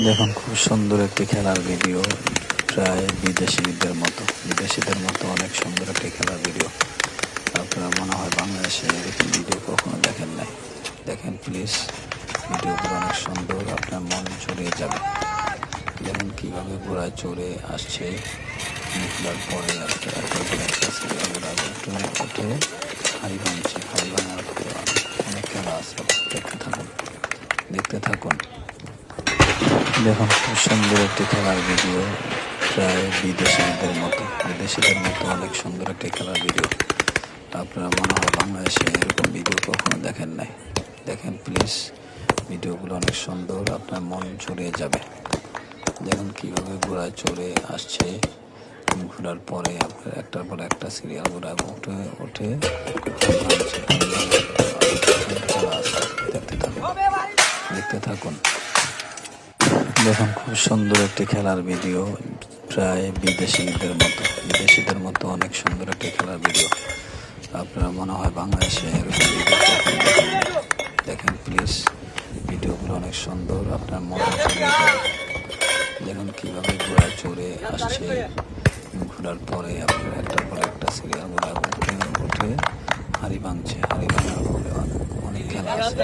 দেখুন খুব সুন্দর একটি খেলার ভিডিও, প্রায় বিদেশিদের মতো অনেক সুন্দর একটি খেলার ভিডিও। আপনারা মনে হয় বাংলাদেশে এরকম ভিডিও কখনো দেখেন নাই। দেখেন প্লিজ, ভিডিওগুলো অনেক সুন্দর, আপনার মন জড়িয়ে যাবে। দেখুন কীভাবে ঘোড়ায় চড়ে আসছে, ঘোরার পরে উঠে হাড়ি ভাঙার পরে অনেক খেলা আছে। দেখতে থাকুন। দেখুন খুব সুন্দর একটি খেলার ভিডিও, প্রায় বিদেশিদের মতো অনেক সুন্দর একটি খেলার ভিডিও। আপনারা মনে হয় বাংলাদেশে এরকম ভিডিও কখনো দেখেন নাই। দেখেন প্লিজ, ভিডিওগুলো অনেক সুন্দর, আপনার মন জড়িয়ে যাবে। দেখুন কীভাবে ঘোড়ায় চড়ে আসছে, ঘোরার পরে আপনার একটার পর একটা সিরিয়াল ঘোরা উঠে দেখতে থাকুন। দেখুন খুব সুন্দর একটি খেলার ভিডিও, প্রায় বিদেশিদের মতো অনেক সুন্দর একটি খেলার ভিডিও। আপনারা মনে হয় বাংলাদেশে এরকম ভিডিও কখনো দেখেন নাই। দেখেন প্লিজ, ভিডিওগুলো অনেক সুন্দর, আপনার মন জড়িয়ে যাবে। দেখুন কীভাবে ঘোড়ায় চড়ে আসছে, ঘোরার পরে আপনার একটার পর একটা সিরিয়াল উঠে হাড়ি ভাঙার পরে অনেক খেলা আছে।